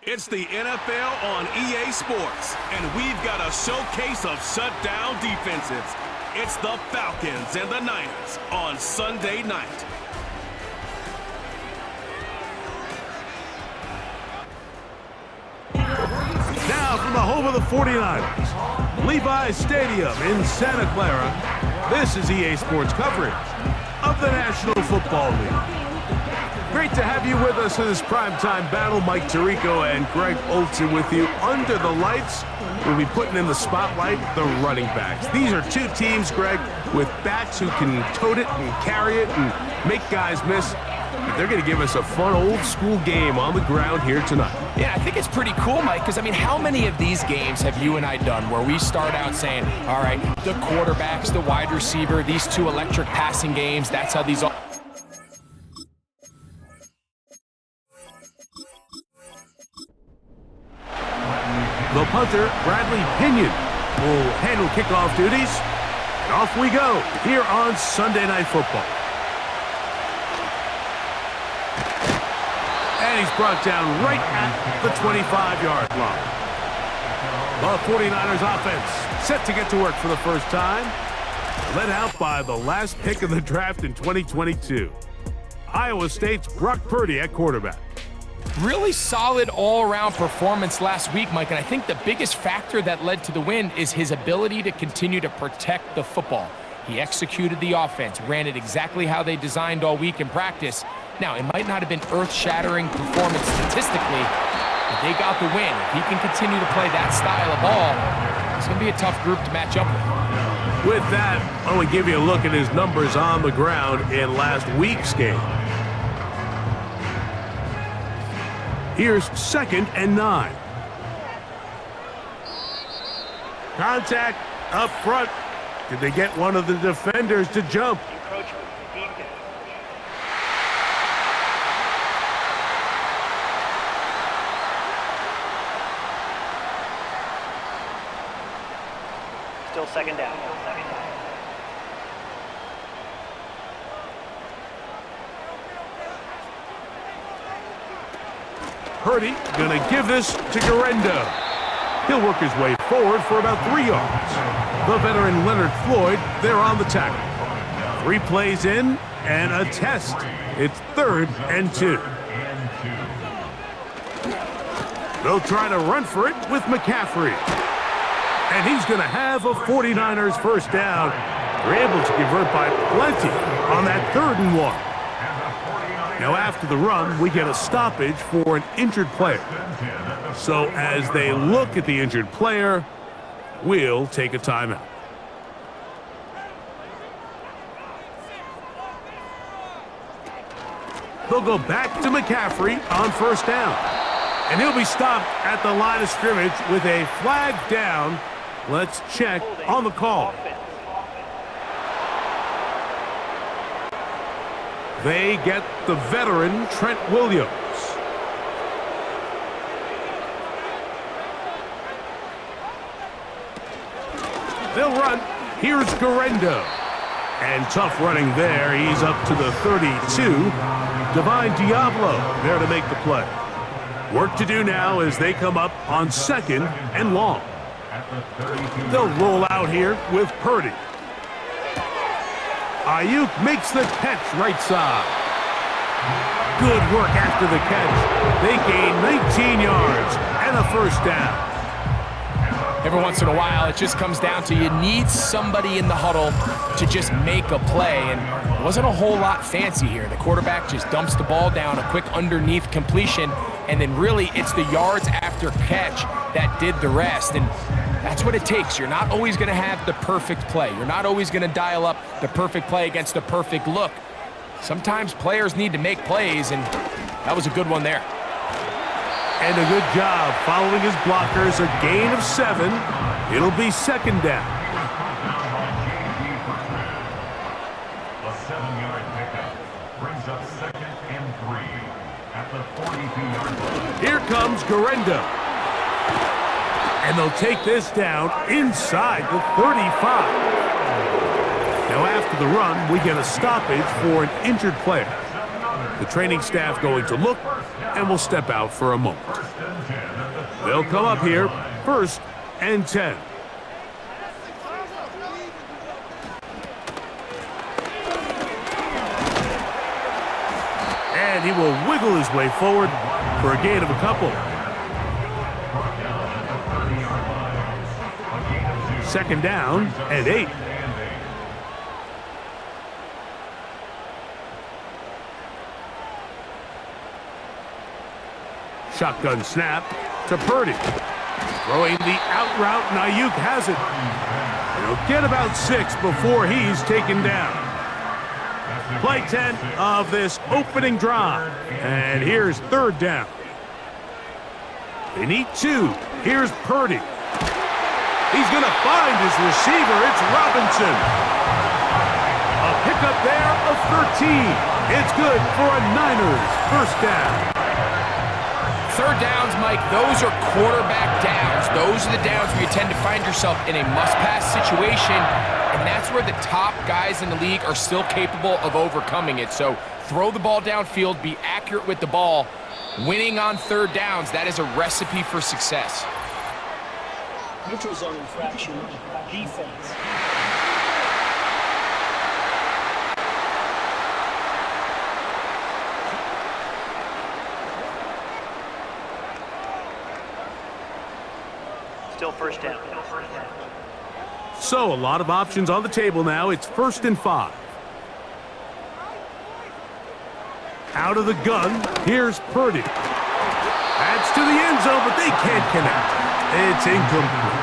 It's the NFL on EA Sports, and we've got a showcase of shutdown defenses. It's the Falcons and the Niners on Sunday night. Now from the home of the 49ers, Levi's Stadium in Santa Clara, this is EA Sports coverage of the National Football League. Great to have you with us in this primetime battle. Mike Tirico and Greg Olsen with you. Under the lights, we'll be putting in the spotlight the running backs. These are two teams, Greg, with backs who can tote it and carry it and make guys miss. They're going to give us a fun old-school game on the ground here tonight. Yeah, I think it's pretty cool, Mike, because, I mean, how many of these games have you and I done where we start out saying, all right, the quarterbacks, the wide receiver, these two electric passing games, that's how these all... The punter, Bradley Pinion, will handle kickoff duties. And off we go here on Sunday Night Football. And he's brought down right at the 25-yard line. The 49ers offense set to get to work for the first time. Led out by the last pick of the draft in 2022. Iowa State's Brock Purdy at quarterback. Really solid all-around performance last week, Mike, and I think the biggest factor that led to the win is his ability to continue to protect the football. He executed the offense, ran it exactly how they designed all week in practice. Now, it might not have been earth-shattering performance statistically, but they got the win. If he can continue to play that style of ball, it's going to be a tough group to match up with. With that, I want to give you a look at his numbers on the ground in last week's game. Here's 2nd and 9. Contact up front. Did they get one of the defenders to jump? Still second down. Purdy gonna give this to Garendo. He'll work his way forward for about 3 yards. The veteran Leonard Floyd, they're on the tackle. 3 plays in and a test. It's 3rd and 2. They'll try to run for it with McCaffrey. And he's gonna have a 49ers first down. They're able to convert by plenty on that 3rd and 1. Now after the run, we get a stoppage for an injured player. So as they look at the injured player, we'll take a timeout. They'll go back to McCaffrey on first down. And he'll be stopped at the line of scrimmage with a flag down. Let's check on the call. They get the veteran Trent Williams. They'll run. Here's Garendo. And tough running there. He's up to the 32. Divine Diablo there to make the play. Work to do now as they come up on 2nd and long. They'll roll out here with Purdy. Ayuk makes the catch right side. Good work after the catch. They gain 19 yards and a first down. Every once in a while, it just comes down to you need somebody in the huddle to just make a play, and it wasn't a whole lot fancy here. The quarterback just dumps the ball down, a quick underneath completion, and then really it's the yards after catch that did the rest, and that's what it takes. You're not always going to have the perfect play. You're not always going to dial up the perfect play against the perfect look. Sometimes players need to make plays, and that was a good one there. And a good job following his blockers. A gain of 7. It'll be 2nd down. A 7-yard pickup brings up 2nd and 3 at the 42-yard line. Here comes Garendo. And they'll take this down inside the 35. Now after the run, we get a stoppage for an injured player. The training staff going to look and will step out for a moment. They'll come up here, 1st and 10. And he will wiggle his way forward for a gain of a couple. 2nd down and 8. Shotgun snap to Purdy. Throwing the out route, and Ayuk has it. And he'll get about 6 before he's taken down. Play 10 of this opening drive. And here's 3rd down. They need 2. Here's Purdy. He's going to find his receiver. It's Robinson. A pickup there of 13. It's good for a Niners 1st down. 3rd downs, Mike, those are quarterback downs. Those are the downs where you tend to find yourself in a must-pass situation, and that's where the top guys in the league are still capable of overcoming it. So throw the ball downfield, be accurate with the ball. Winning on 3rd downs, that is a recipe for success. Neutral zone infraction. Defense. Still 1st down. So a lot of options on the table now. It's 1st and 5. Out of the gun, here's Purdy. That's to the end zone, but they can't connect. It's incomplete.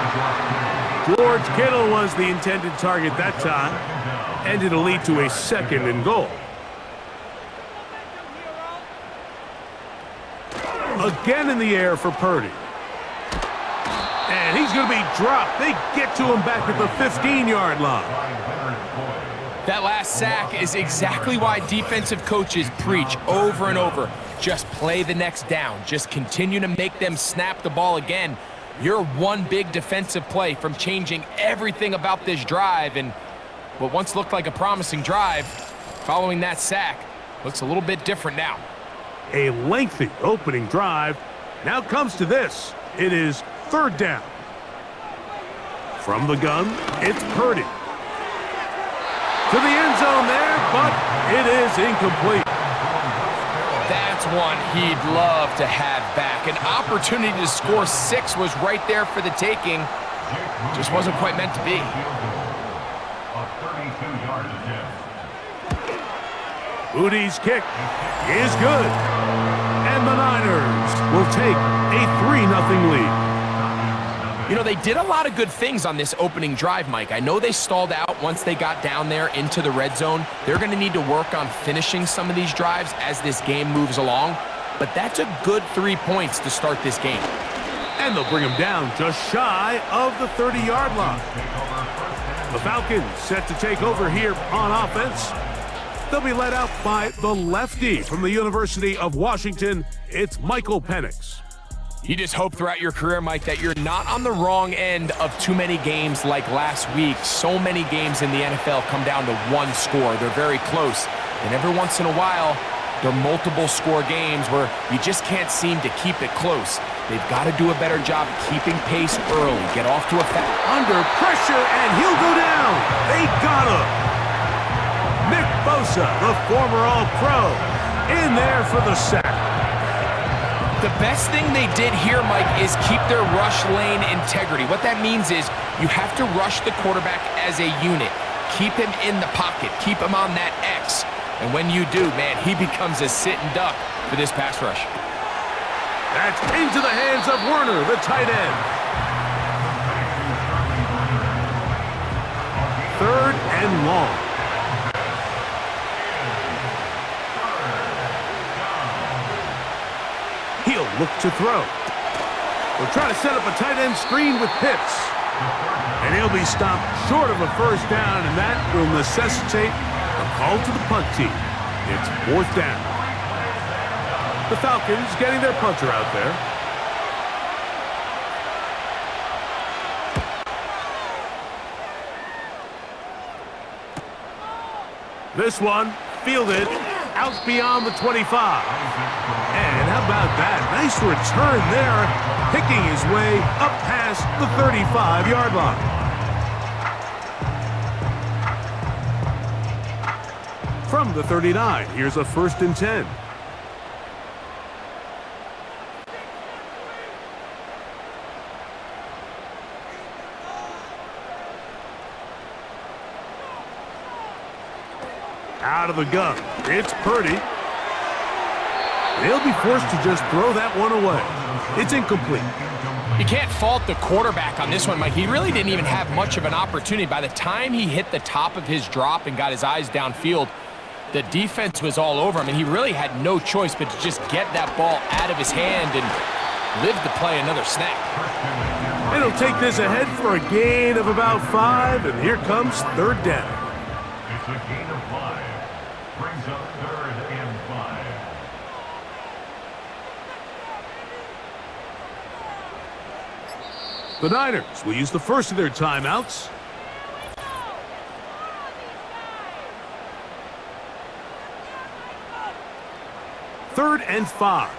George Kittle was the intended target that time, and it'll lead to a 2nd and goal. Again in the air for Purdy. And he's going to be dropped. They get to him back at the 15-yard line. That last sack is exactly why defensive coaches preach over and over. Just play the next down. Just continue to make them snap the ball again. You're one big defensive play from changing everything about this drive, and what once looked like a promising drive, following that sack, looks a little bit different now. A lengthy opening drive now comes to this. It is 3rd down. From the gun, it's Purdy. To the end zone there, but it is incomplete. That's one he'd love to have back. An opportunity to score 6 was right there for the taking. Just wasn't quite meant to be. Udy's kick is good. And the Niners will take a 3-0 lead. You know, they did a lot of good things on this opening drive, Mike. I know they stalled out once they got down there into the red zone. They're going to need to work on finishing some of these drives as this game moves along. But that's a good 3 points to start this game. And they'll bring him down just shy of the 30-yard line. The Falcons set to take over here on offense. They'll be led out by the lefty from the University of Washington. It's Michael Penix. You just hope throughout your career, Mike, that you're not on the wrong end of too many games like last week. So many games in the NFL come down to one score. They're very close. And every once in a while, there are multiple score games where you just can't seem to keep it close. They've got to do a better job keeping pace early. Get off to a fast. Under pressure, and he'll go down. They got him. Nick Bosa, the former All-Pro, in there for the sack. The best thing they did here, Mike, is keep their rush lane integrity. What that means is you have to rush the quarterback as a unit. Keep him in the pocket. Keep him on that X. And when you do, man, he becomes a sitting duck for this pass rush. That's into the hands of Werner, the tight end. 3rd and long. He'll look to throw. We'll try to set up a tight end screen with Pitts. And he'll be stopped short of a 1st down, and that will necessitate a call to the punt team. It's 4th down. The Falcons getting their punter out there. This one fielded out beyond the 25. And how about that? Nice return there, picking his way up past the 35-yard line. From the 39, here's a 1st and 10. Out of the gun, it's Purdy. They'll be forced to just throw that one away. It's incomplete. You can't fault the quarterback on this one, Mike. He really didn't even have much of an opportunity. By the time he hit the top of his drop and got his eyes downfield, the defense was all over him, and he really had no choice but to just get that ball out of his hand and live to play another snap. And he'll take this ahead for a gain of about 5, and here comes 3rd down. It's a gain of 5. Brings up 3rd and 5. The Niners will use the first of their timeouts. Third and 5.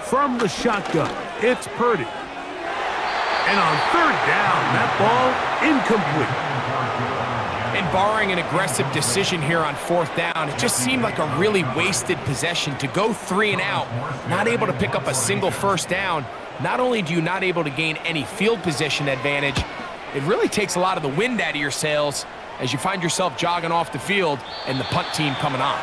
From the shotgun, it's Purdy. And on 3rd down, that ball incomplete. And barring an aggressive decision here on 4th down, it just seemed like a really wasted possession to go 3 and out, not able to pick up a single 1st down. Not only do you not able to gain any field position advantage, it really takes a lot of the wind out of your sails as you find yourself jogging off the field and the punt team coming on.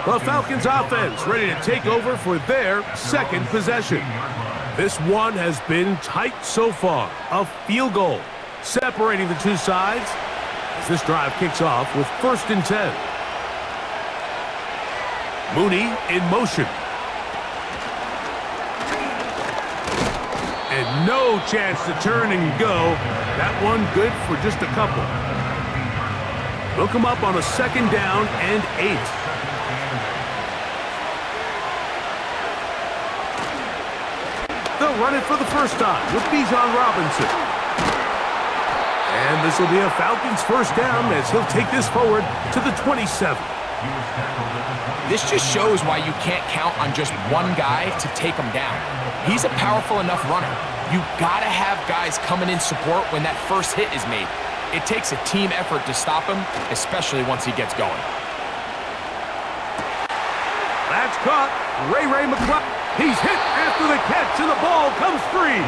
The Falcons offense ready to take over for their 2nd possession. This one has been tight so far. A field goal separating the two sides as this drive kicks off with 1st and 10. Mooney in motion. And no chance to turn and go. That one good for just a couple. They'll come up on a 2nd down and 8. They'll run it for the first time with Bijan Robinson. And this will be a Falcons 1st down as he'll take this forward to the 27. This just shows why you can't count on just one guy to take him down. He's a powerful enough runner. You gotta have guys coming in support when that first hit is made. It takes a team effort to stop him, especially once he gets going. That's caught. Ray McCloud. He's hit after the catch, and the ball comes free.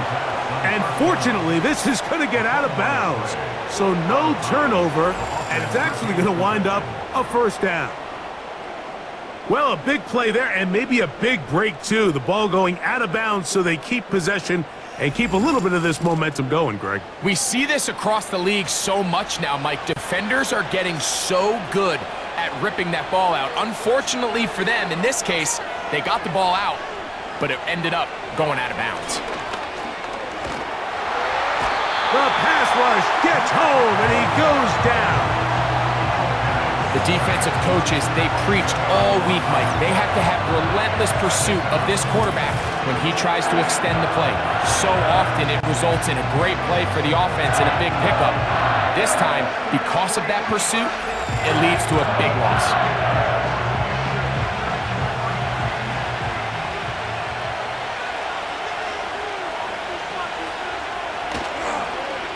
And fortunately, this is going to get out of bounds. So no turnover, and it's actually going to wind up a 1st down. Well, a big play there, and maybe a big break, too. The ball going out of bounds so they keep possession and keep a little bit of this momentum going, Greg. We see this across the league so much now, Mike. Defenders are getting so good at ripping that ball out. Unfortunately for them, in this case, they got the ball out, but it ended up going out of bounds. The pass rush gets home, and he goes down. The defensive coaches, they preached all week, Mike. They have to have relentless pursuit of this quarterback when he tries to extend the play. So often it results in a great play for the offense and a big pickup. This time, because of that pursuit, it leads to a big loss.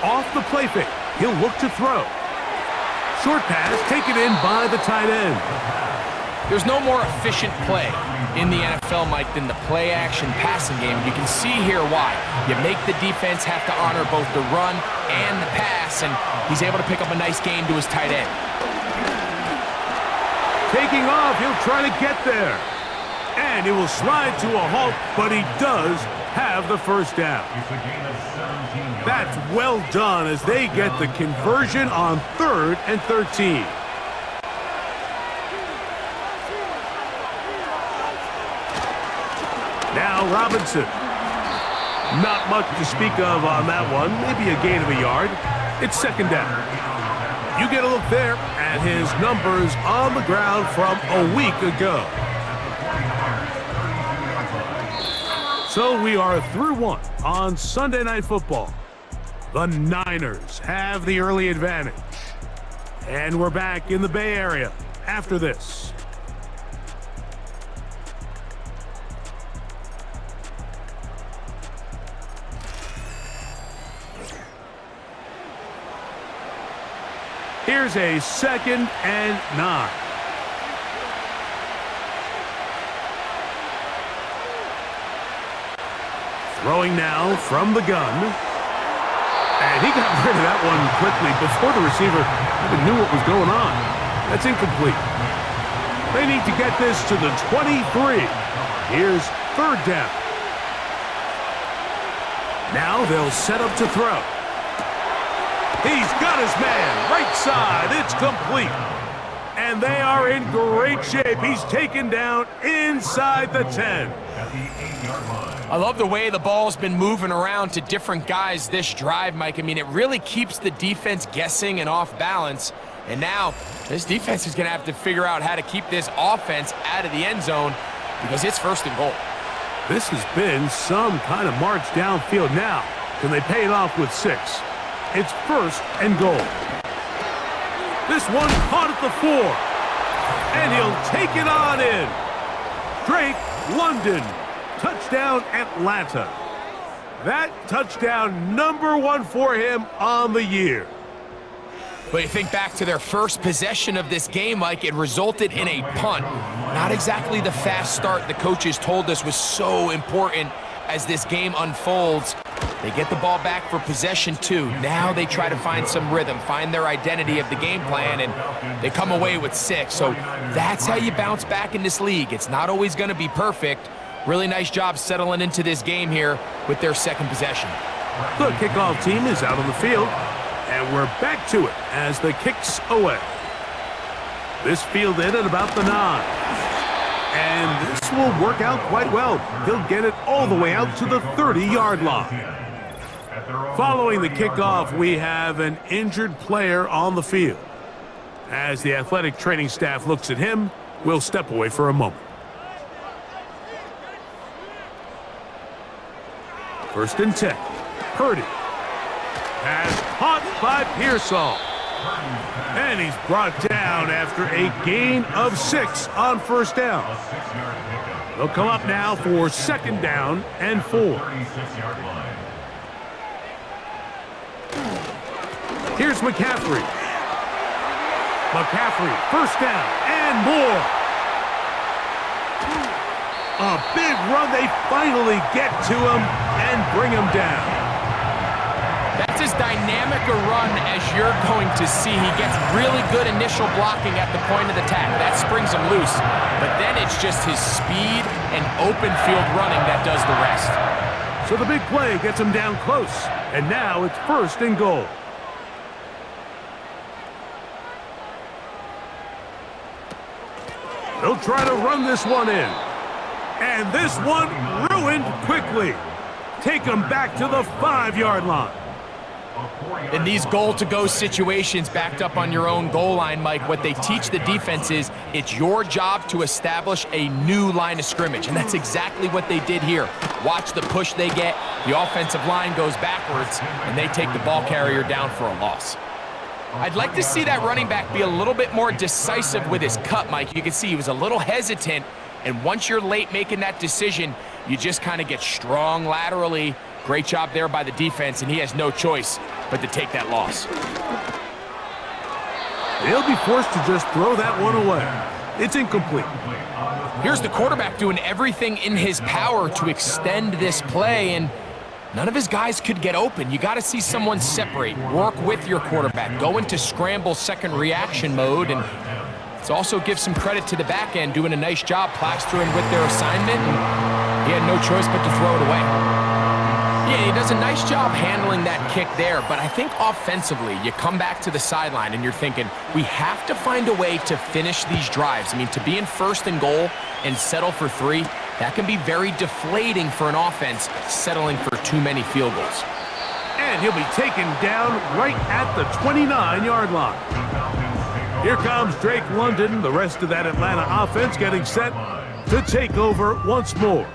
Off the play fake, he'll look to throw. Short pass taken in by the tight end. There's no more efficient play in the NFL, Mike, than the play-action passing game. You can see here why. You make the defense have to honor both the run and the pass, and he's able to pick up a nice gain to his tight end. Taking off, he'll try to get there. And he will slide to a halt, but he does have the 1st down. That's well done as they get the conversion on 3rd and 13. Now Robinson. Not much to speak of on that one. Maybe a gain of a yard. It's 2nd down. You get a look there at his numbers on the ground from a week ago. So we are through one on Sunday Night Football. The Niners have the early advantage. And we're back in the Bay Area after this. Here's a 2nd and 9. Throwing now from the gun. And he got rid of that one quickly before the receiver even knew what was going on. That's incomplete. They need to get this to the 23. Here's 3rd down. Now they'll set up to throw. He's got his man, right side, it's complete. And they are in great shape. He's taken down inside the 10. I love the way the ball's been moving around to different guys this drive, Mike. I mean, it really keeps the defense guessing and off balance. And now this defense is going to have to figure out how to keep this offense out of the end zone because it's 1st and goal. This has been some kind of march downfield now. Can they pay it off with 6? It's 1st and goal. This one caught at the 4. And he'll take it on in. Drake London. Touchdown Atlanta. That touchdown number 1 for him on the year. But you think back to their first possession of this game, Mike, it resulted in a punt. Not exactly the fast start the coaches told us was so important as this game unfolds. They get the ball back for possession 2. Now they try to find some rhythm, find their identity of the game plan, and they come away with 6. So that's how you bounce back in this league. It's not always going to be perfect. Really nice job settling into this game here with their 2nd possession. The kickoff team is out on the field, and we're back to it as the kick's away. This fielded at about the 9. And this will work out quite well. He'll get it all the way out to the 30-yard line. Following the kickoff, we have an injured player on the field. As the athletic training staff looks at him, we'll step away for a moment. 1st and 10. Purdy has caught by Pearsall. And he's brought down after a gain of 6 on 1st down. They'll come up now for 2nd down and 4. Here's McCaffrey. McCaffrey, 1st down and more. A big run. They finally get to him and bring him down. That's as dynamic a run as you're going to see. He gets really good initial blocking at the point of the tack. That springs him loose. But then it's just his speed and open field running that does the rest. So the big play gets him down close. And now it's 1st and goal. They'll try to run this one in. And this one ruined quickly. Take them back to the 5-yard line. In these goal-to-go situations backed up on your own goal line, Mike, what they teach the defense is it's your job to establish a new line of scrimmage, and that's exactly what they did here. Watch the push they get. The offensive line goes backwards, and they take the ball carrier down for a loss. I'd like to see that running back be a little bit more decisive with his cut, Mike. You can see he was a little hesitant, and once you're late making that decision, you just kind of get strong laterally. Great job there by the defense, and he has no choice but to take that loss. They'll be forced to just throw that one away. It's incomplete. Here's the quarterback doing everything in his power to extend this play, and none of his guys could get open. You got to see someone separate, work with your quarterback, go into scramble second reaction mode, and let's also give some credit to the back end doing a nice job plastering with their assignment, and he had no choice but to throw it away. Yeah, he does a nice job handling that kick there, but I think offensively, you come back to the sideline and you're thinking, we have to find a way to finish these drives. I mean, to be in 1st and goal and settle for 3, that can be very deflating for an offense settling for too many field goals. And he'll be taken down right at the 29-yard line. Here comes Drake London, the rest of that Atlanta offense getting set to take over once more.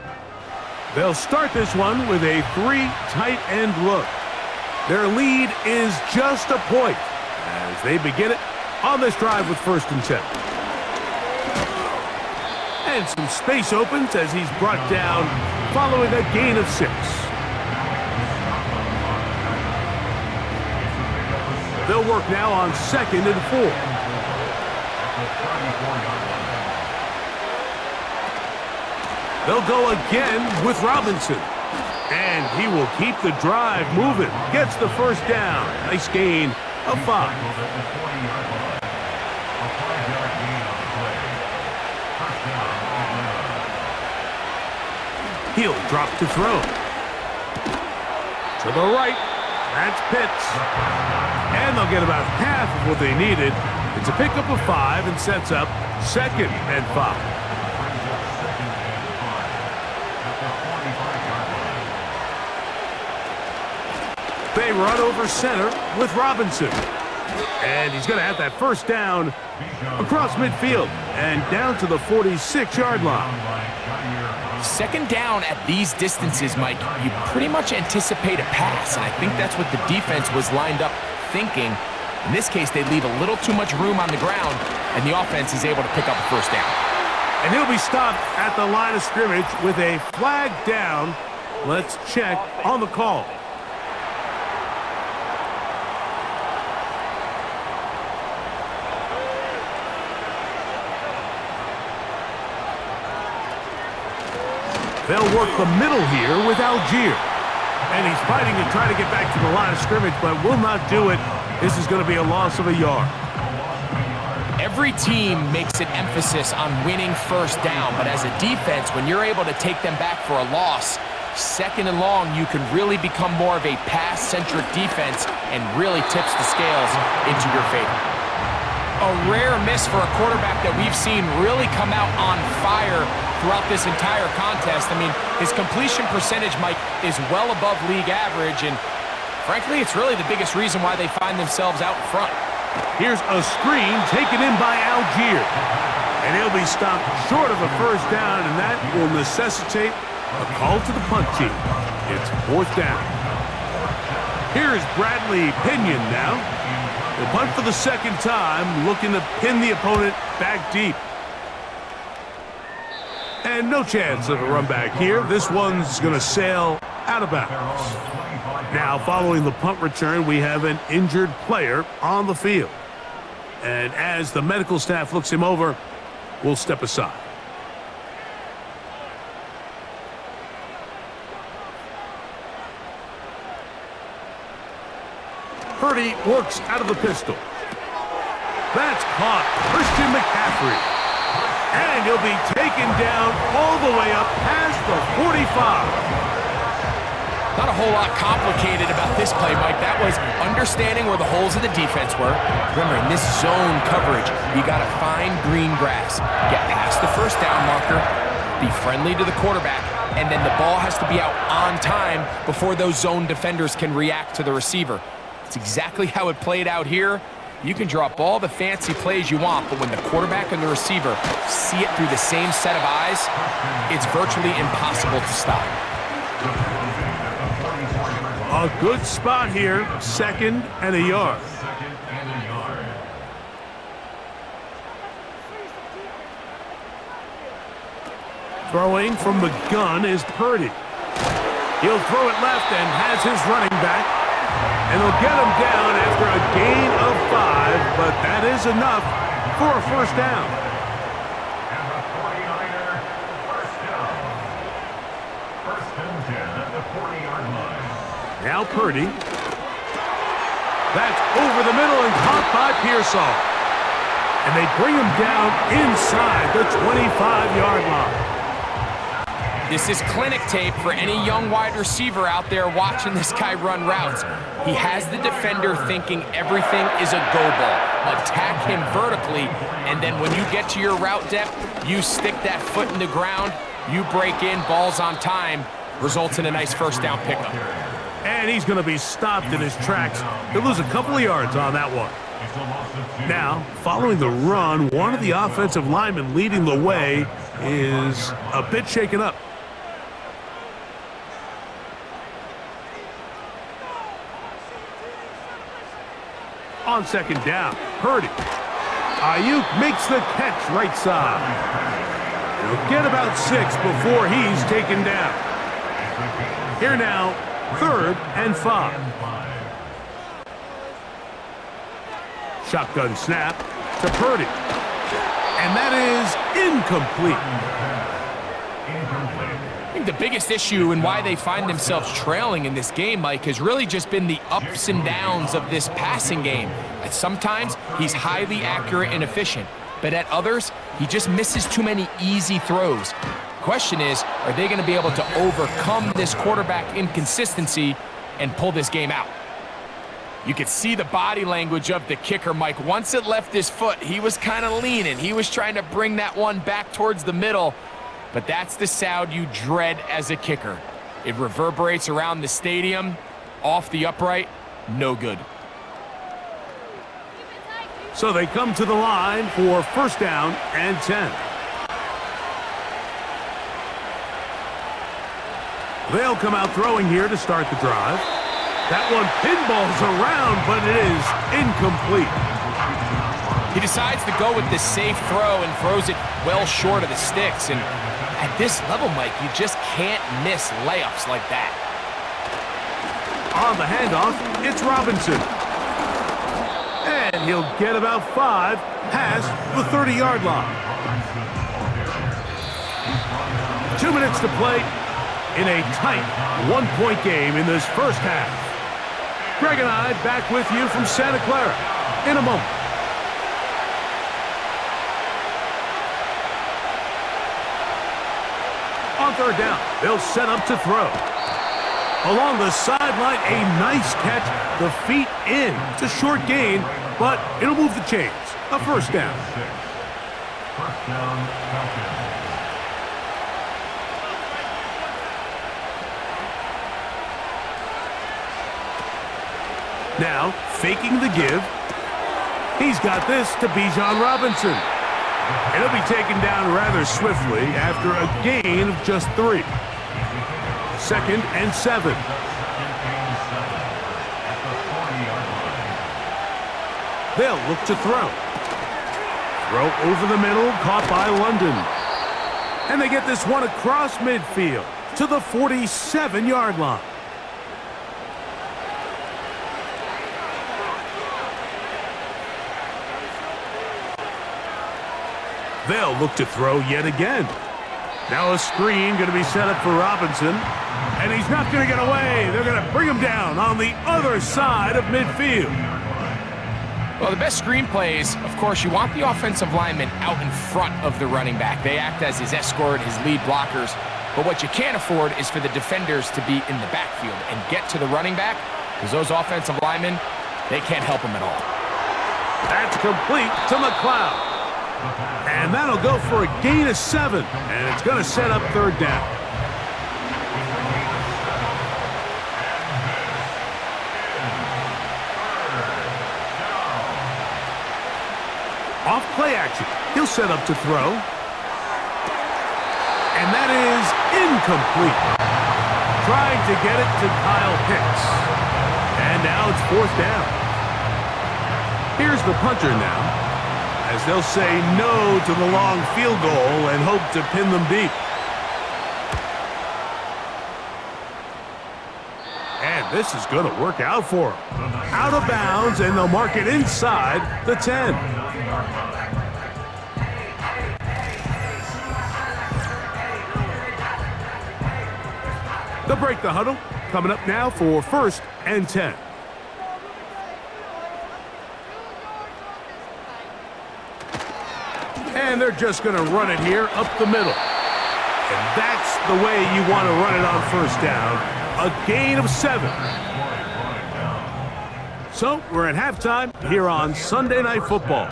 They'll start this one with a 3 tight end look. Their lead is just a point as they begin it on this drive with 1st and 10. And some space opens as he's brought down following a gain of 6. They'll work now on 2nd and 4. They'll go again with Robinson. And he will keep the drive moving. Gets the 1st down. Nice gain of 5. He'll drop to throw. To the right. That's Pitts. And they'll get about half of what they needed. It's a pickup of 5 and sets up 2nd and 5. They run over center with Robinson. And he's going to have that 1st down across midfield and down to the 46-yard line. 2nd down at these distances, Mike, you pretty much anticipate a pass, and I think that's what the defense was lined up thinking. In this case, they leave a little too much room on the ground, and the offense is able to pick up a 1st down. And he'll be stopped at the line of scrimmage with a flag down. Let's check on the call. They'll work the middle here with Algier. And he's fighting to try to get back to the line of scrimmage, but will not do it. This is going to be a loss of a yard. Every team makes an emphasis on winning 1st down, but as a defense, when you're able to take them back for a loss, 2nd and long, you can really become more of a pass-centric defense and really tips the scales into your favor. A rare miss for a quarterback that we've seen really come out on fire throughout this entire contest. I mean, his completion percentage, Mike, is well above league average, and frankly, it's really the biggest reason why they find themselves out in front. Here's a screen taken in by Algier. And he'll be stopped short of a 1st down, and that will necessitate a call to the punt team. It's 4th down. Here's Bradley Pinion now. He'll punt for the 2nd time, looking to pin the opponent back deep. And no chance of a run back here. This one's going to sail out of bounds. Now, following the punt return, we have an injured player on the field. And as the medical staff looks him over, we'll step aside. Purdy works out of the pistol. That's caught. Christian McCaffrey. And he'll be taken down all the way up past the 45. Not a whole lot complicated about this play, Mike. That was understanding where the holes of the defense were. Remember, in this zone coverage, you got to find green grass. Get past the 1st down marker, be friendly to the quarterback, and then the ball has to be out on time before those zone defenders can react to the receiver. It's exactly how it played out here. You can draw up all the fancy plays you want, but when the quarterback and the receiver see it through the same set of eyes, it's virtually impossible to stop. A good spot here, 2nd and a yard. Throwing from the gun is Purdy. He'll throw it left and has his running back. And they'll get him down after a gain of 5, but that is enough for a 1st down. And the 49er, 1st down. 1st and 10 at the 40-yard line. Now Purdy. That's over the middle and caught by Pearsall. And they bring him down inside the 25-yard line. This is clinic tape for any young wide receiver out there watching this guy run routes. He has the defender thinking everything is a go ball. Attack him vertically, and then when you get to your route depth, you stick that foot in the ground, you break in, balls on time, results in a nice 1st down pickup. And he's going to be stopped in his tracks. He'll lose a couple of yards on that one. Now, following the run, one of the offensive linemen leading the way is a bit shaken up. On second down, Purdy. Ayuk makes the catch right side. He'll get about 6 before he's taken down. Here now, 3rd and 5. Shotgun snap to Purdy. And that is incomplete. I think the biggest issue and why they find themselves trailing in this game, Mike, has really just been the ups and downs of this passing game. And sometimes he's highly accurate and efficient, but at others, he just misses too many easy throws. Question is, are they going to be able to overcome this quarterback inconsistency and pull this game out? You could see the body language of the kicker, Mike. Once it left his foot, he was kind of leaning. He was trying to bring that one back towards the middle, but that's the sound you dread as a kicker. It reverberates around the stadium, off the upright, no good. So they come to the line for 1st down and 10. They'll come out throwing here to start the drive. That one pinballs around, but it is incomplete. He decides to go with the safe throw and throws it well short of the sticks. And at this level, Mike, you just can't miss layups like that. On the handoff, it's Robinson. And he'll get about 5 past the 30-yard line. 2 minutes to play in a tight 1-point game in this first half. Greg and I back with you from Santa Clara in a moment. On 3rd down, they'll set up to throw. Along the sideline, a nice catch. The feet in. It's a short gain, but it'll move the chains. A 1st down. 1st down, Falcons. Now, faking the give. He's got this to Bijan Robinson. And he'll be taken down rather swiftly after a gain of just 3. 2nd and 7. They'll look to throw. Throw over the middle, caught by London. And they get this one across midfield to the 47-yard line. They'll look to throw yet again. Now a screen going to be set up for Robinson. And he's not going to get away. They're going to bring him down on the other side of midfield. Well, the best screen plays, of course, you want the offensive lineman out in front of the running back. They act as his escort, his lead blockers. But what you can't afford is for the defenders to be in the backfield and get to the running back, because those offensive linemen, they can't help him at all. That's complete to McLeod. And that'll go for a gain of 7. And it's going to set up 3rd down. Off play action. He'll set up to throw. And that is incomplete. Trying to get it to Kyle Pitts. And now it's 4th down. Here's the punter now, as they'll say no to the long field goal and hope to pin them deep. And this is going to work out for them. Out of bounds, and they'll mark it inside the 10. They'll break the huddle. Coming up now for 1st and 10. And they're just going to run it here up the middle. And that's the way you want to run it on 1st down. A gain of 7. So we're at halftime here on Sunday Night Football,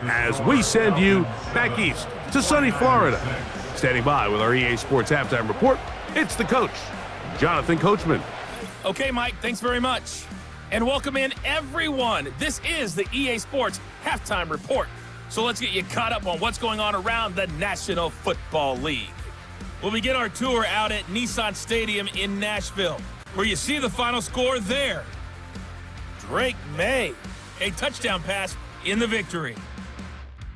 as we send you back east to sunny Florida. Standing by with our EA Sports Halftime Report, it's the coach, Jonathan Coachman. Okay, Mike, thanks very much. And welcome in, everyone. This is the EA Sports Halftime Report. So let's get you caught up on what's going on around the National Football League. We'll begin our tour out at Nissan Stadium in Nashville, where you see the final score there. Drake May a touchdown pass in the victory.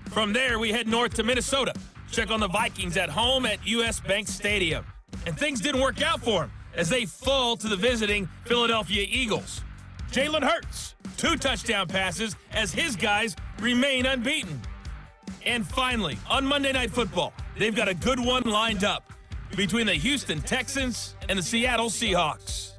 From there, we head north to Minnesota. Check on the Vikings at home at US Bank Stadium. And things didn't work out for them as they fall to the visiting Philadelphia Eagles. Jalen Hurts, 2 touchdown passes as his guys remain unbeaten. And finally, on Monday Night Football, they've got a good one lined up between the Houston Texans and the Seattle Seahawks.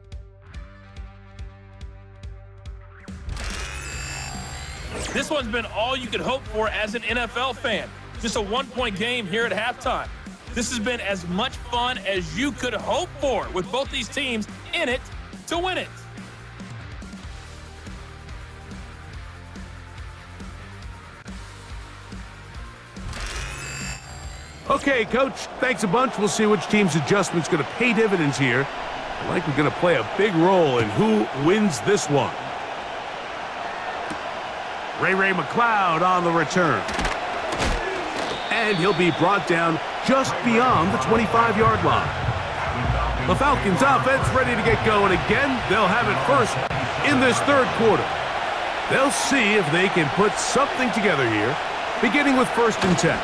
This one's been all you could hope for as an NFL fan. Just a 1-point game here at halftime. This has been as much fun as you could hope for with both these teams in it to win it. Okay, Coach, thanks a bunch. We'll see which team's adjustment's going to pay dividends here. I like we're going to play a big role in who wins this one. Ray McLeod on the return. And he'll be brought down just beyond the 25-yard line. The Falcons offense ready to get going again. They'll have it first in this third quarter. They'll see if they can put something together here, beginning with 1st and 10.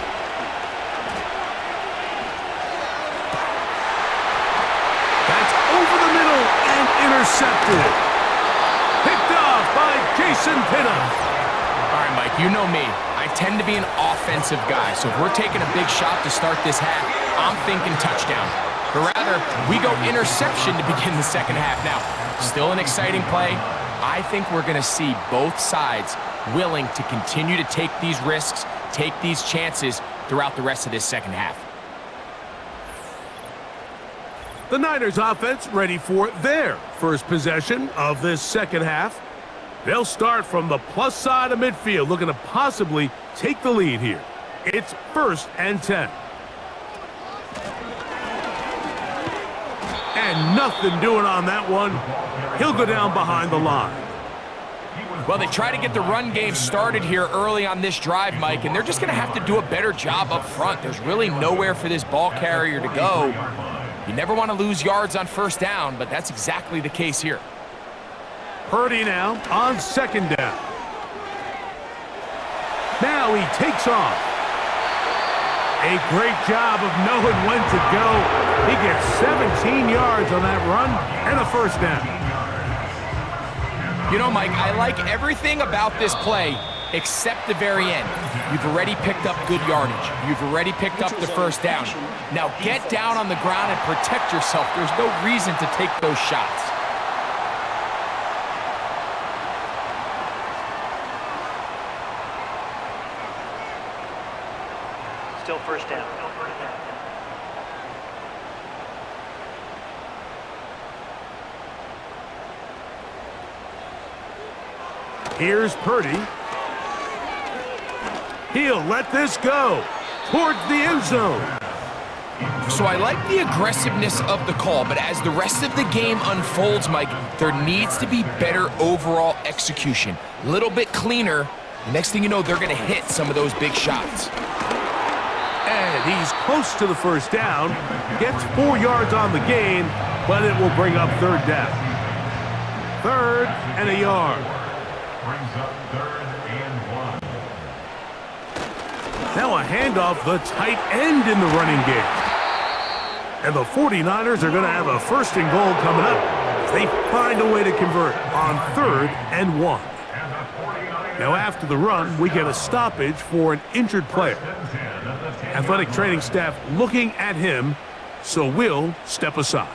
That's over the middle and intercepted. Picked off by Jason Pinnock. All right, Mike, you know me. I tend to be an offensive guy, so if we're taking a big shot to start this half, I'm thinking touchdown. But rather, we go interception to begin the second half. Now, still an exciting play. I think we're going to see both sides willing to continue to take these risks, take these chances throughout the rest of this second half. The Niners offense ready for their first possession of this second half. They'll start from the plus side of midfield, looking to possibly take the lead here. It's 1st and 10. And nothing doing on that one. He'll go down behind the line. Well, they try to get the run game started here early on this drive, Mike, and they're just going to have to do a better job up front. There's really nowhere for this ball carrier to go. You never want to lose yards on 1st down, but that's exactly the case here. Purdy now on 2nd down. Now he takes off. A great job of knowing when to go. He gets 17 yards on that run and a 1st down. You know, Mike, I like everything about this play except the very end. You've already picked up good yardage. You've already picked up the 1st down. Now get down on the ground and protect yourself. There's no reason to take those shots. Still 1st down. Here's Purdy. He'll let this go towards the end zone. So I like the aggressiveness of the call, but as the rest of the game unfolds, Mike, there needs to be better overall execution. A little bit cleaner. The next thing you know, they're going to hit some of those big shots. And he's close to the 1st down. Gets 4 yards on the gain, but it will bring up 3rd down. 3rd and a yard. Brings up 3rd and 1. Now a handoff, the tight end in the running game. And the 49ers are going to have a 1st and goal coming up as they find a way to convert on 3rd and 1. Now after the run, we get a stoppage for an injured player. Athletic training staff looking at him, so we'll step aside.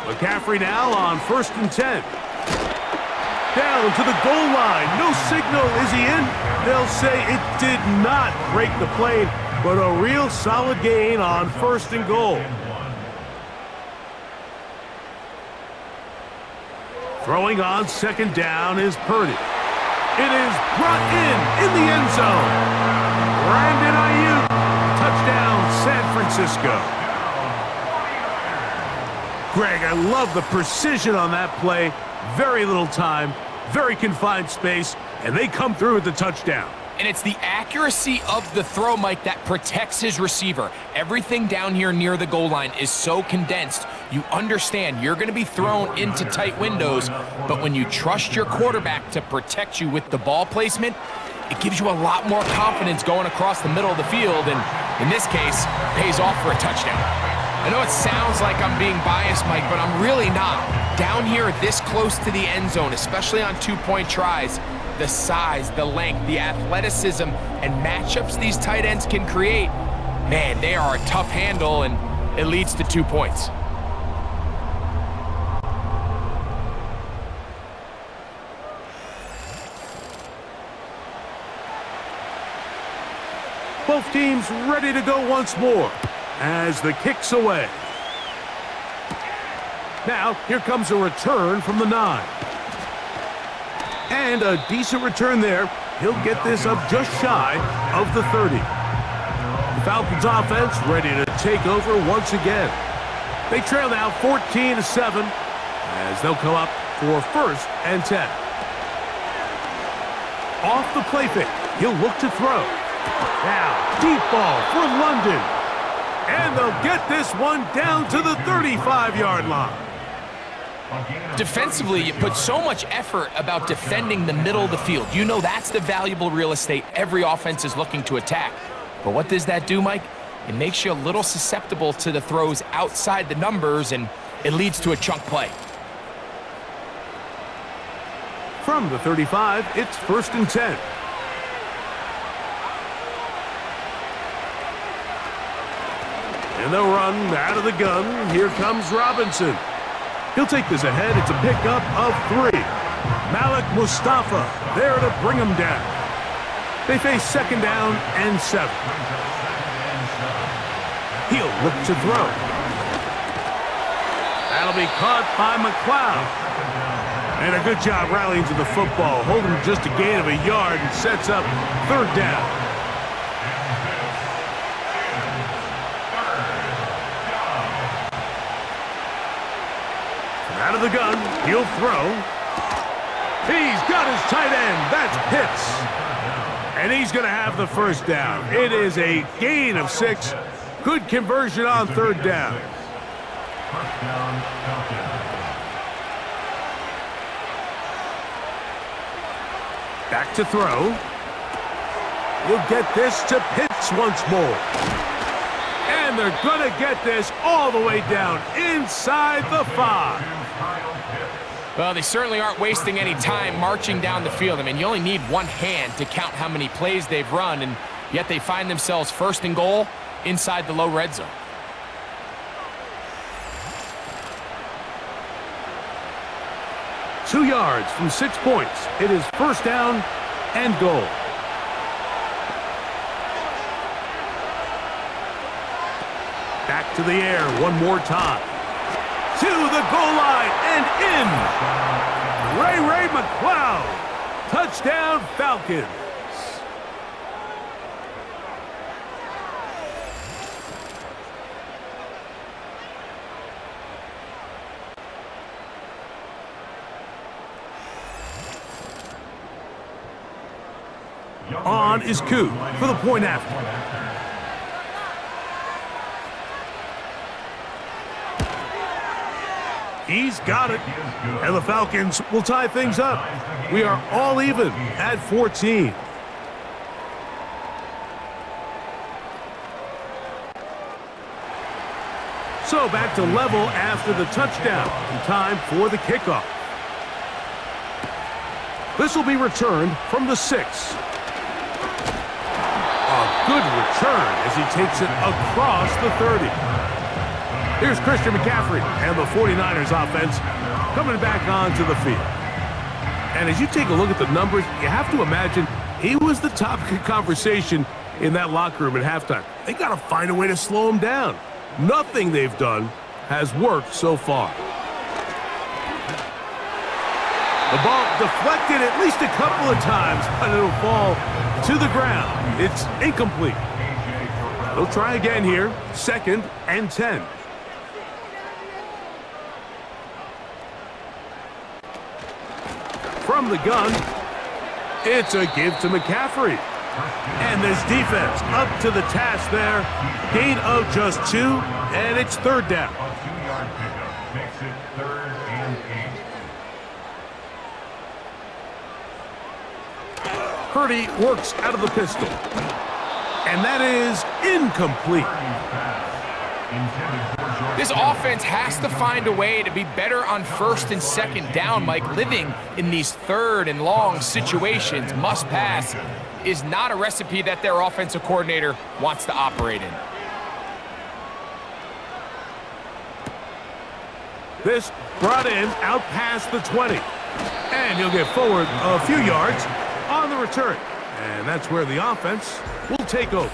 McCaffrey now on 1st and 10. Down to the goal line. No signal. Is he in? They'll say it did not break the plane, but a real solid gain on 1st and goal. Throwing on 2nd down is Purdy. It is brought in the end zone. Brandon Ayuk, touchdown San Francisco. Greg, I love the precision on that play. Very little time, very confined space, and they come through with the touchdown. And it's the accuracy of the throw, Mike, that protects his receiver. Everything down here near the goal line is so condensed. You understand you're going to be thrown into tight windows, but when you trust your quarterback to protect you with the ball placement, it gives you a lot more confidence going across the middle of the field, and in this case, pays off for a touchdown. I know it sounds like I'm being biased, Mike, but I'm really not. Down here this close to the end zone, especially on two-point tries, the size, the length, the athleticism, and matchups these tight ends can create, man, they are a tough handle, and it leads to 2 points. Both teams ready to go once more as the kick's away. Now, here comes a return from the 9. And a decent return there. He'll get this up just shy of the 30. The Falcons offense ready to take over once again. They trail now 14-7 as they'll come up for 1st and 10. Off the play fake, he'll look to throw. Now, deep ball for London. And they'll get this one down to the 35-yard line. Defensively, you put so much effort about defending the middle of the field. You know that's the valuable real estate every offense is looking to attack. But what does that do, Mike? It makes you a little susceptible to the throws outside the numbers, and it leads to a chunk play. From the 35, it's 1st and 10. And they'll run out of the gun. Here comes Robinson. He'll take this ahead. It's a pickup of 3. Malik Mustafa there to bring him down. They face 2nd down and 7. He'll look to throw. That'll be caught by McLeod. And a good job rallying to the football, holding just a gain of a yard and sets up 3rd down. Out of the gun, he'll throw. He's got his tight end. That's Pitts. And he's going to have the 1st down. It is a gain of 6. Good conversion on 3rd down. Back to throw. He'll get this to Pitts once more. And they're going to get this all the way down inside the 5. Well, they certainly aren't wasting any time marching down the field. I mean, you only need one hand to count how many plays they've run, and yet they find themselves 1st and goal inside the low red zone. Two yards from 6 points. It is 1st down and goal. Back to the air one more time. To the goal line and in. Ray McLeod. Touchdown Falcons. On is Koo for the point after. He's got it. And the Falcons will tie things up. We are all even at 14. So back to level after the touchdown. Time for the kickoff. This will be returned from the 6. A good return as he takes it across the 30. Here's Christian McCaffrey and the 49ers offense coming back onto the field. And as you take a look at the numbers, you have to imagine he was the topic of conversation in that locker room at halftime. They got to find a way to slow him down. Nothing they've done has worked so far. The ball deflected at least a couple of times, but it'll fall to the ground. It's incomplete. They'll try again here, 2nd and 10. From the gun, it's a give to McCaffrey. And this defense up to the task there. Gain of just 2, and it's third down. A 2-yard pickup makes it 3rd and 8. Purdy works out of the pistol. And that is incomplete. This offense has to find a way to be better on 1st and 2nd down, Mike. Living in these 3rd and long situations, must pass, is not a recipe that their offensive coordinator wants to operate in. This brought in out past the 20. And he'll get forward a few yards on the return. And that's where the offense will take over.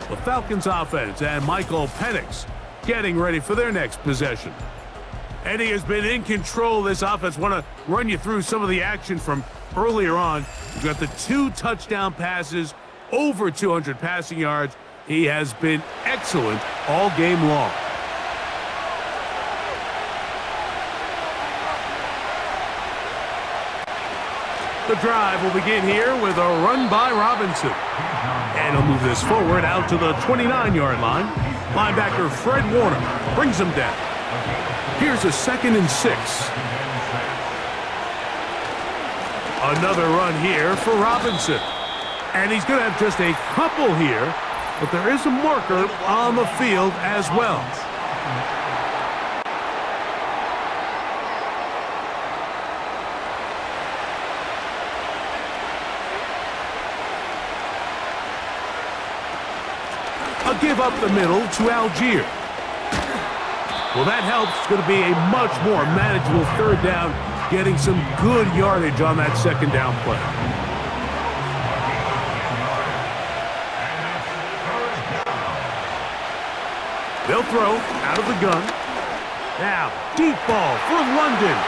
The Falcons offense and Michael Penix getting ready for their next possession. And he has been in control of this offense. Want to run you through some of the action from earlier on. We've got the 2 touchdown passes, over 200 passing yards. He has been excellent all game long. The drive will begin here with a run by Robinson. And he'll move this forward out to the 29-yard line. Linebacker Fred Warner brings him down. Here's a 2nd and 6. Another run here for Robinson. And he's going to have just a couple here, but there is a marker on the field as well. A give up the middle to Algier. Well, that helps. It's going to be a much more manageable 3rd down, getting some good yardage on that 2nd down play. They'll throw out of the gun. Now, deep ball for London.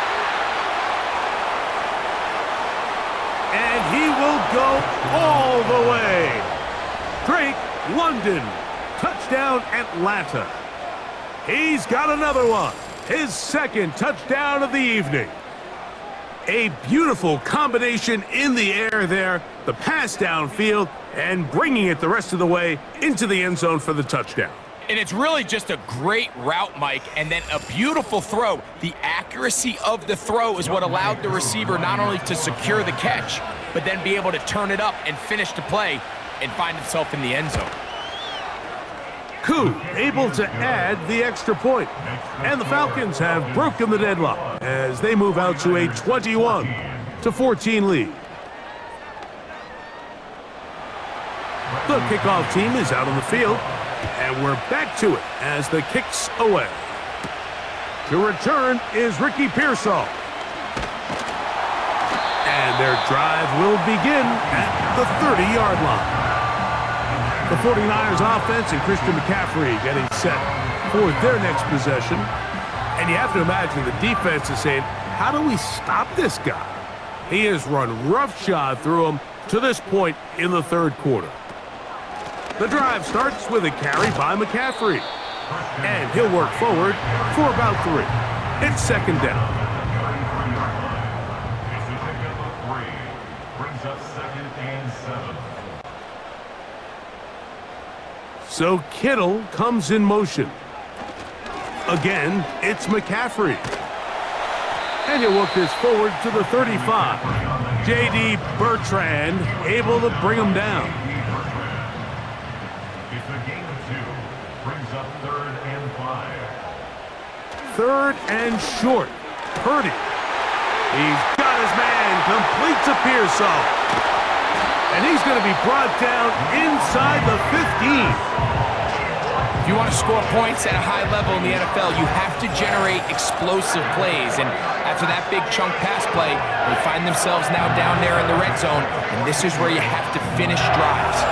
And he will go all the way. Drake London. Touchdown, Atlanta. He's got another one. His 2nd touchdown of the evening. A beautiful combination in the air there. The pass downfield and bringing it the rest of the way into the end zone for the touchdown. And it's really just a great route, Mike, and then a beautiful throw. The accuracy of the throw is what allowed the receiver not only to secure the catch, but then be able to turn it up and finish the play and find himself in the end zone. Koo able to add the extra point. And the Falcons have broken the deadlock as they move out to a 21-14 lead. The kickoff team is out on the field, and we're back to it as the kick's away. To return is Ricky Pearsall. And their drive will begin at the 30-yard line. The 49ers offense and Christian McCaffrey getting set for their next possession. And you have to imagine the defense is saying, how do we stop this guy? He has run roughshod through him to this point in the 3rd quarter. The drive starts with a carry by McCaffrey. And he'll work forward for about 3. It's 2nd down. Brings up 2nd and 7. So Kittle comes in motion. Again, it's McCaffrey. And he'll work this forward to the 35. J.D. Bertrand able to bring him down. It's a gain of 2. Brings up 3rd and 5. 3rd and short. Purdy. He's got his man. Complete to Pearsall. And he's going to be brought down inside the 15. If you want to score points at a high level in the NFL, you have to generate explosive plays. And after that big chunk pass play, they find themselves now down there in the red zone. And this is where you have to finish drives.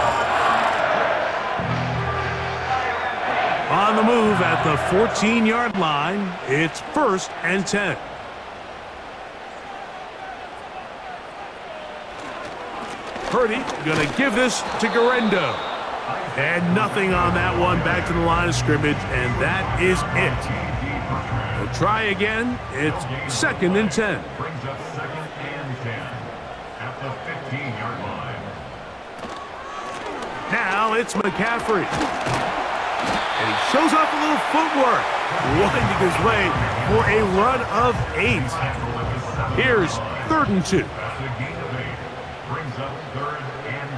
On the move at the 14-yard line, it's 1st and 10. Purdy going to give this to Garendo. And nothing on that one. Back to the line of scrimmage, and that is it. We'll try again. It's 2nd and 10. Brings up 2nd and 10 at the 15-yard line. Now it's McCaffrey. And he shows off a little footwork, winding his way for a run of 8. Here's 3rd and 2. That's a gain of 8. Brings up 3rd and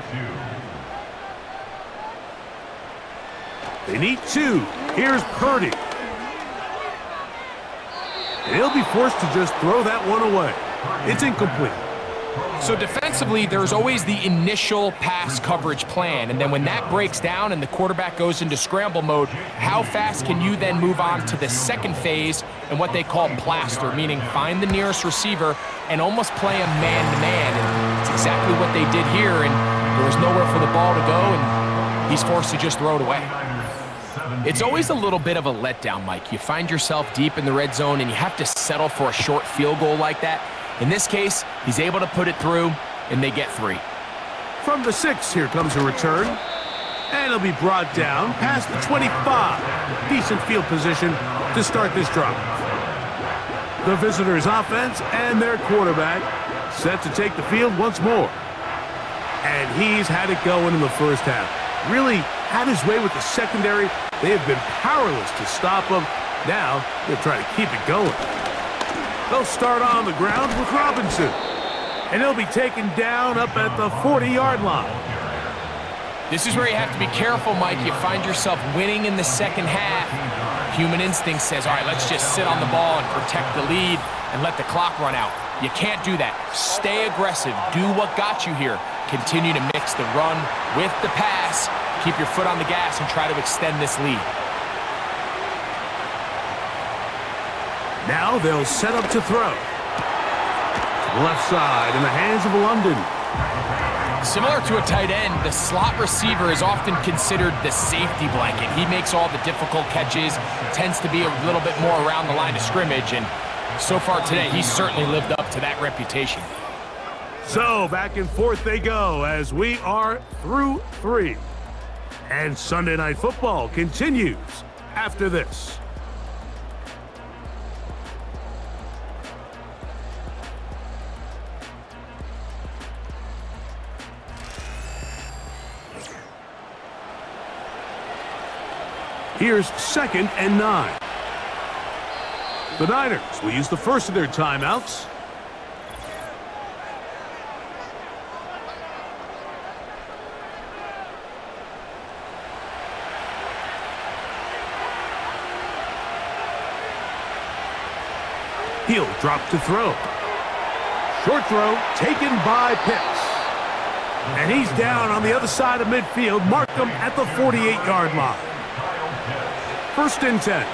2. They need 2. Here's Purdy. And he'll be forced to just throw that one away. It's incomplete. So defensively, there's always the initial pass coverage plan, and then when that breaks down and the quarterback goes into scramble mode, how fast can you then move on to the second phase and what they call plaster, meaning find the nearest receiver and almost play him man-to-man, and it's exactly what they did here, and there was nowhere for the ball to go, and he's forced to just throw it away. It's always a little bit of a letdown, Mike. You find yourself deep in the red zone, and you have to settle for a short field goal like that. In this case, he's able to put it through, and they get 3. From the 6, here comes a return. And it'll be brought down past the 25. Decent field position to start this drive. The visitors' offense and their quarterback set to take the field once more. And he's had it going in the first half. Really had his way with the secondary. They have been powerless to stop him. Now they're trying to keep it going. They'll start on the ground with Robinson. And he'll be taken down up at the 40-yard line. This is where you have to be careful, Mike. You find yourself winning in the second half. Human instinct says, all right, let's just sit on the ball and protect the lead and let the clock run out. You can't do that. Stay aggressive. Do what got you here. Continue to mix the run with the pass. Keep your foot on the gas and try to extend this lead. Now they'll set up to throw. To the left side in the hands of London. Similar to a tight end, the slot receiver is often considered the safety blanket. He makes all the difficult catches, tends to be a little bit more around the line of scrimmage, and so far today, he's certainly lived up to that reputation. So back and forth they go as we are through 3. And Sunday Night Football continues after this. Here's 2nd and 9. The Niners will use the first of their timeouts. He'll drop to throw. Short throw taken by Pitts. And he's down on the other side of midfield. Mark him at the 48-yard line. 1st and 10.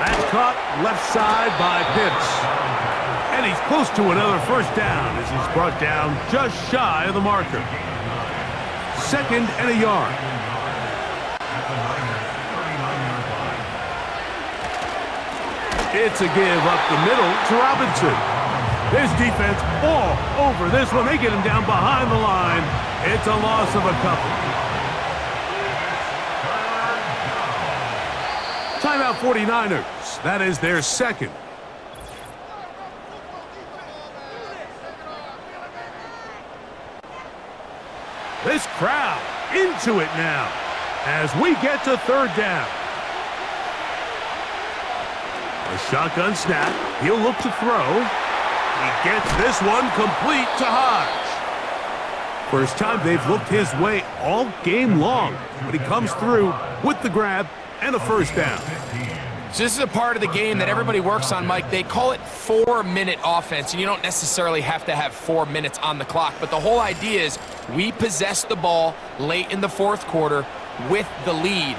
That's caught left side by Pitts. And he's close to another first down as he's brought down just shy of the marker. 2nd and a yard. It's a give up the middle to Robinson. His defense all over this one. They get him down behind the line. It's a loss of a couple. Timeout 49ers. That is their 2nd. This crowd into it now as we get to 3rd down. A shotgun snap. He'll look to throw. He gets this one complete to Hodge. First time they've looked his way all game long, but he comes through with the grab and a first down. So this is a part of the game that everybody works on, Mike. They call it 4-minute offense, and you don't necessarily have to have 4 minutes on the clock, but the whole idea is we possess the ball late in the 4th quarter with the lead.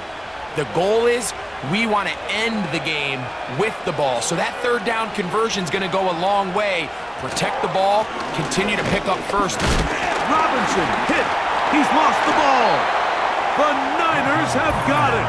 The goal is we want to end the game with the ball. So that 3rd down conversion is going to go a long way. Protect the ball, continue to pick up first. Robinson hit. He's lost the ball. The Niners have got it.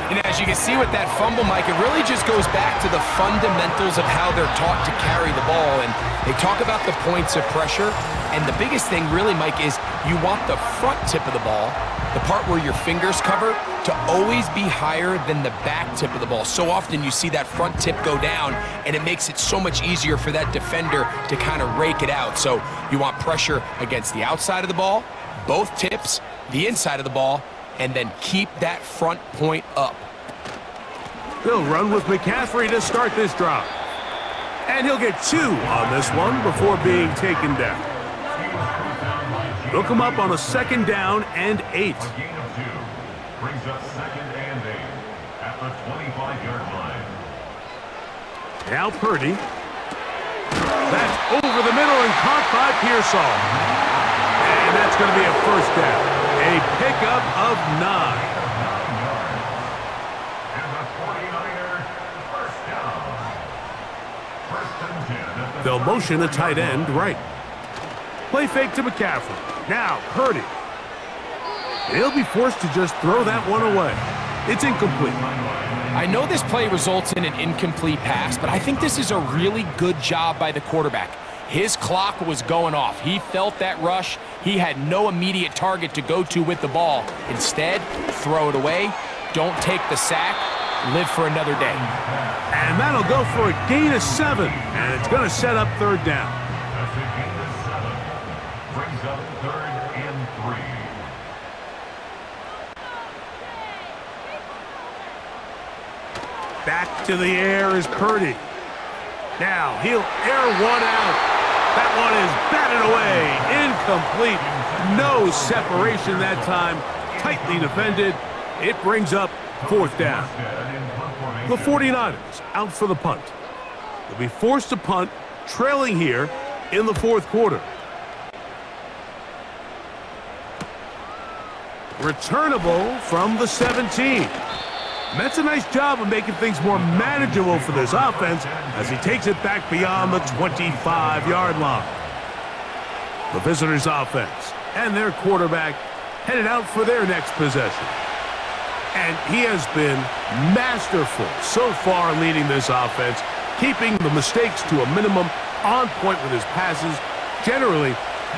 And as you can see with that fumble, Mike, it really just goes back to the fundamentals of how they're taught to carry the ball. And they talk about the points of pressure. And the biggest thing really, Mike, is you want the front tip of the ball the part where your fingers cover, to always be higher than the back tip of the ball. So often you see that front tip go down, and it makes it so much easier for that defender to kind of rake it out. So you want pressure against the outside of the ball, both tips, the inside of the ball, and then keep that front point up. He'll run with McCaffrey to start this drive. And he'll get 2 on this one before being taken down. They'll come up on a 2nd down and 8. A gain of 2 brings up 2nd and 8 at the 25-yard line. Now Purdy. That's over the middle and caught by Pearsall. And that's going to be a 1st down. A pickup of 9. And the 49ers first down. 1st and 10. They'll motion a tight end right. Play fake to McCaffrey. Now Purdy. He'll be forced to just throw that one away. It's incomplete. I know this play results in an incomplete pass, but I think this is a really good job by the quarterback. His clock was going off. He felt that rush. He had no immediate target to go to with the ball. Instead, throw it away. Don't take the sack. Live for another day. And that'll go for a gain of 7. And it's going to set up 3rd down. That's a gain of 7. Brings up 3rd and 3. Back to the air is Purdy. Now he'll air one out. That one is batted away. Incomplete. No separation that time. Tightly defended. It brings up 4th down. The 49ers out for the punt. They'll be forced to punt, trailing here in the 4th quarter. Returnable from the 17. That's a nice job of making things more manageable for this offense as he takes it back beyond the 25-yard line. The visitors' offense and their quarterback headed out for their next possession. And he has been masterful so far leading this offense, keeping the mistakes to a minimum, on point with his passes, generally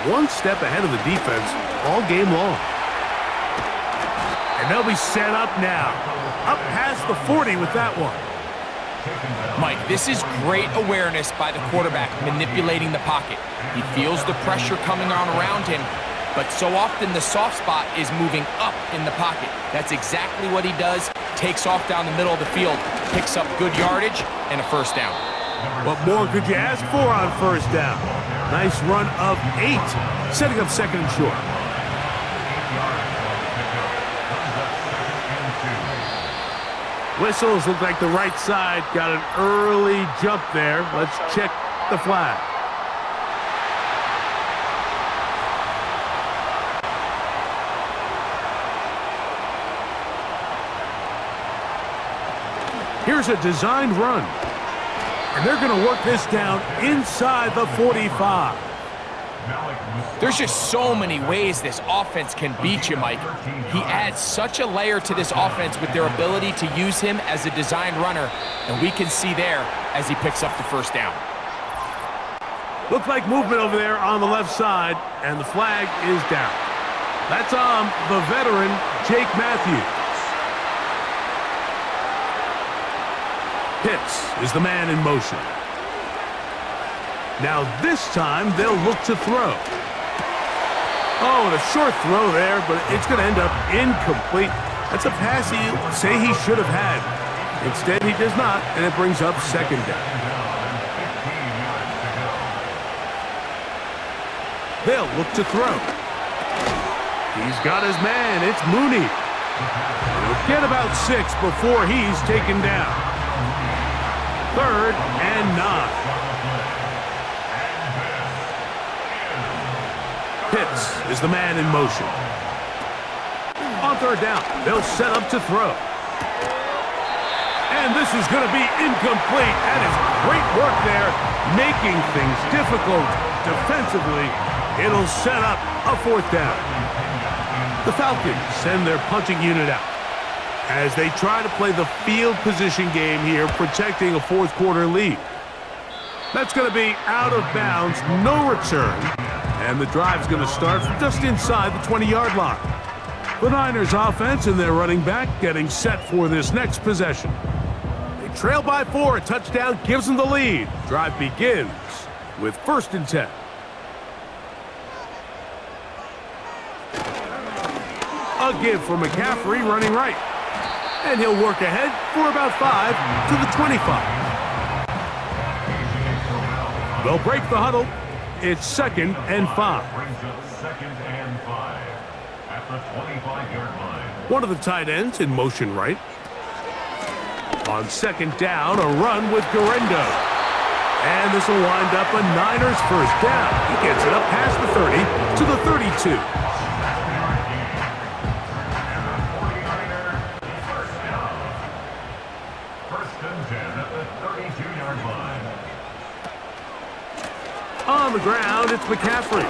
one step ahead of the defense all game long. And they'll be set up now. Up past the 40 with that one. Mike, this is great awareness by the quarterback manipulating the pocket. He feels the pressure coming on around him, but so often the soft spot is moving up in the pocket. That's exactly what he does. Takes off down the middle of the field, picks up good yardage, and a 1st down. What more could you ask for on 1st down? Nice run of 8, setting up 2nd and short. Whistles look like the right side got an early jump there. Let's check the flag. Here's a designed run. And they're going to work this down inside the 45. There's just so many ways this offense can beat you, Mike. He adds such a layer to this offense with their ability to use him as a design runner, and we can see there as he picks up the 1st down. Looked like movement over there on the left side, and the flag is down. That's on the veteran, Jake Matthews. Pitts is the man in motion. Now this time they'll look to throw. Oh, and a short throw there, but it's going to end up incomplete. That's a pass you say he should have had. Instead, he does not, and it brings up 2nd down. They'll look to throw. He's got his man. It's Mooney. He'll get about 6 before he's taken down. 3rd and 9. Pitts is the man in motion. On 3rd down, they'll set up to throw. And this is going to be incomplete. That is great work there, making things difficult defensively. It'll set up a 4th down. The Falcons send their punting unit out as they try to play the field position game here, protecting a 4th quarter lead. That's going to be out of bounds, no return. And the drive's going to start from just inside the 20-yard line. The Niners offense and their running back getting set for this next possession. They trail by 4. A touchdown gives them the lead. Drive begins with 1st and 10. A give for McCaffrey running right. And he'll work ahead for about 5 to the 25. They'll break the huddle. It's 2nd and 5. Brings up 2nd and 5 at the 25-yard line. One of the tight ends in motion right. On 2nd down, a run with Garendo. And this will wind up a Niners 1st down. He gets it up past the 30 to the 32. On the ground, it's McCaffrey.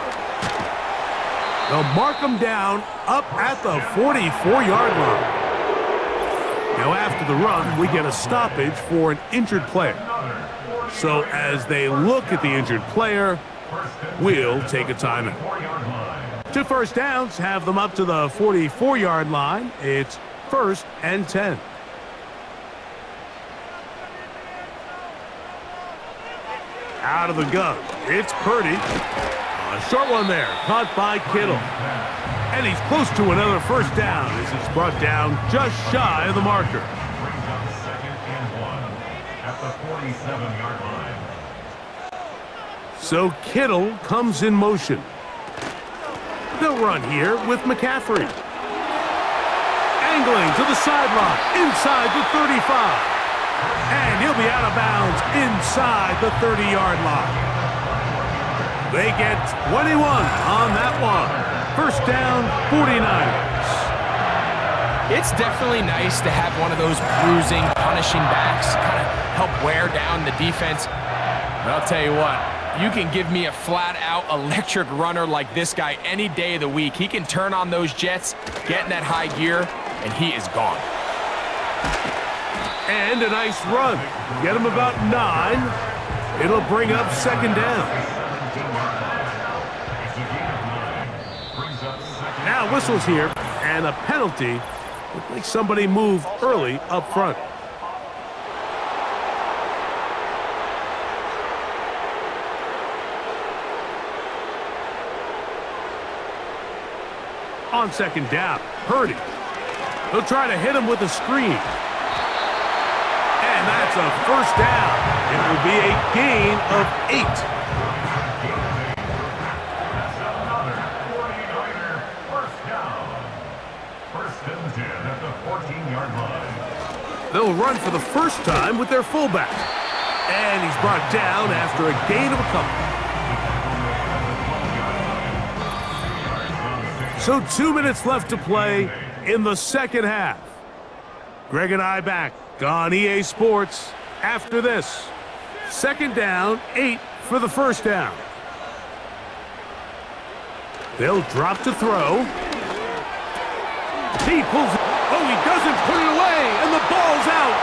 They'll mark him down up at the 44-yard line. Now after the run, we get a stoppage for an injured player. So as they look at the injured player, we'll take a timeout. 2 first downs have them up to the 44-yard line. It's 1st and 10. Out of the gun, it's Purdy. A short one there, caught by Kittle. And he's close to another 1st down as it's brought down just shy of the marker. Brings up 2nd and 1 at the 47-yard line. So Kittle comes in motion. They'll run here with McCaffrey. Angling to the sideline, inside the 35. And he'll be out of bounds inside the 30-yard line. They get 21 on that one. 1st down, 49ers. It's definitely nice to have one of those bruising, punishing backs kind of help wear down the defense. But I'll tell you what, you can give me a flat-out electric runner like this guy any day of the week. He can turn on those jets, get in that high gear, and he is gone. And a nice run. Get him about 9. It'll bring up 2nd down. Now whistles here, and a penalty. Looks like somebody moved early up front. On 2nd down, Purdy. They'll try to hit him with a screen. And that's a 1st down. It will be a gain of 8. That's another 49er 1st down. 1st and 10 at the 14-yard line. They'll run for the 1st time with their fullback. And he's brought down after a gain of a couple. So 2 minutes left to play in the 2nd half. Greg and I back on EA Sports after this. 2nd down, 8 for the 1st down. They'll drop to throw. He pulls it. Oh, he doesn't put it away, and the ball's out.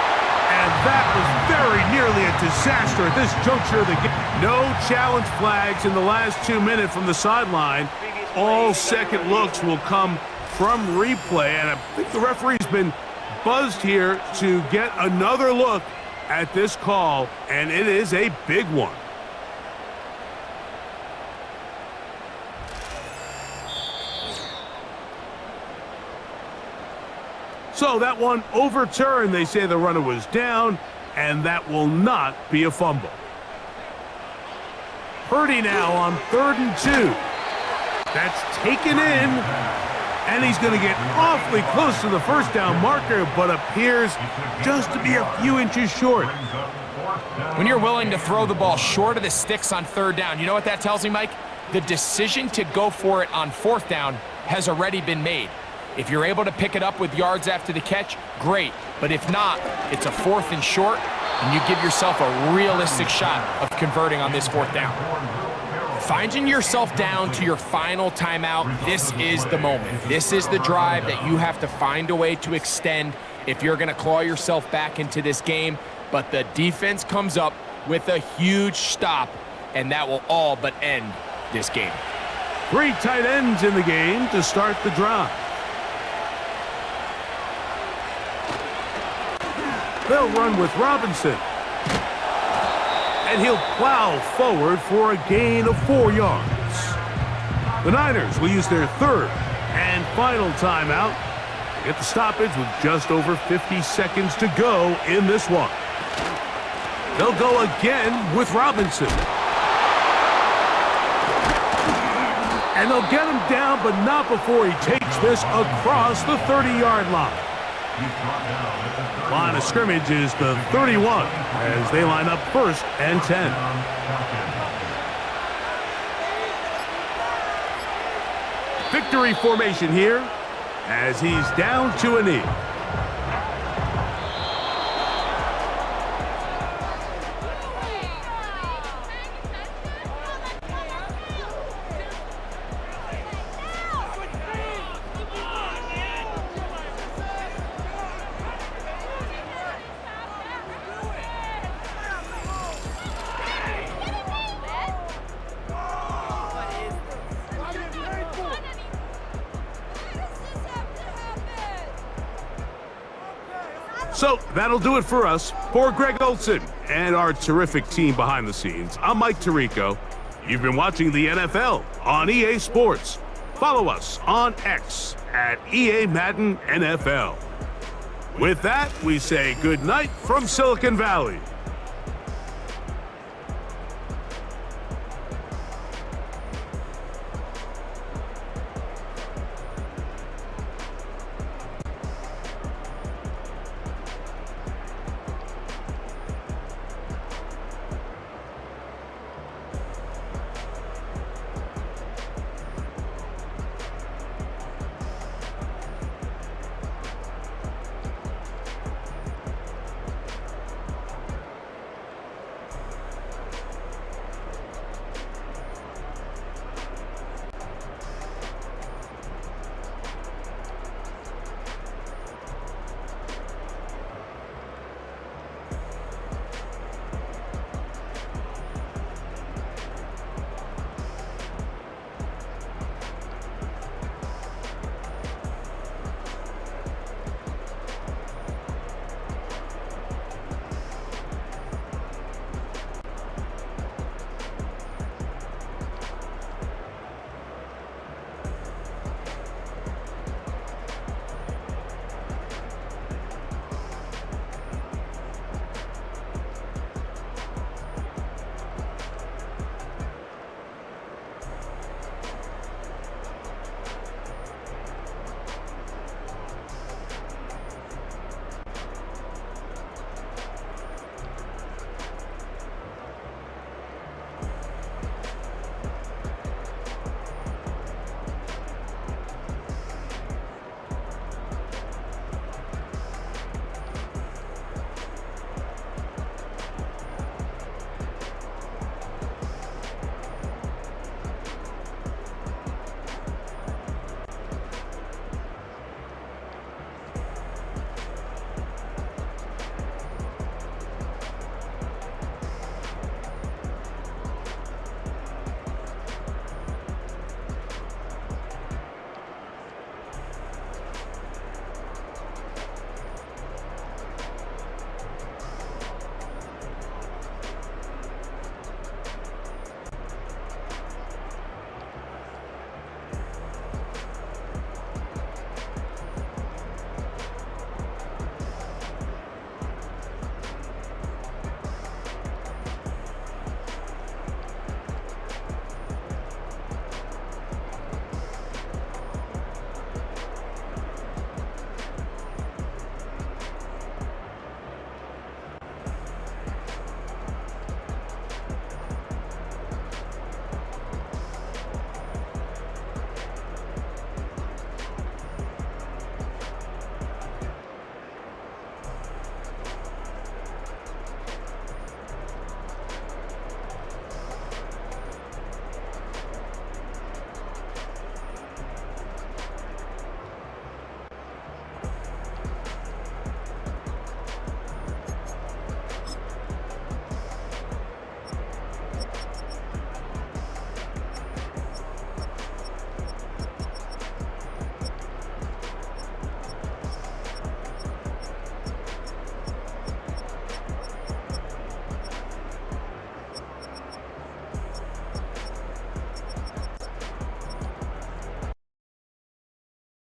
And that was very nearly a disaster at this juncture of the game. No challenge flags in the last 2 minutes from the sideline. All second looks will come from replay, and I think the referee's been buzzed here to get another look at this call, and it is a big one. So that one overturned. They say the runner was down, and that will not be a fumble. Purdy now on 3rd and 2. That's taken in. And he's going to get awfully close to the 1st down marker, but appears just to be a few inches short. When you're willing to throw the ball short of the sticks on 3rd down, you know what that tells me, Mike? The decision to go for it on 4th down has already been made. If you're able to pick it up with yards after the catch, great. But if not, it's a 4th and short, and you give yourself a realistic shot of converting on this 4th down. Finding yourself down to your final timeout, this is the moment. This is the drive that you have to find a way to extend if you're going to claw yourself back into this game. But the defense comes up with a huge stop, and that will all but end this game. 3 tight ends in the game to start the drive. They'll run with Robinson. And he'll plow forward for a gain of 4 yards. The Niners will use their third and final timeout. Get the stoppage with just over 50 seconds to go in this one. They'll go again with Robinson. And they'll get him down, but not before he takes this across the 30-yard line. Line of scrimmage is the 31 as they line up 1st and 10. Victory formation here as he's down to a knee. So that'll do it for us. For Greg Olson and our terrific team behind the scenes, I'm Mike Tirico. You've been watching the NFL on EA Sports. Follow us on X at EA Madden NFL. With that, we say good night from Silicon Valley.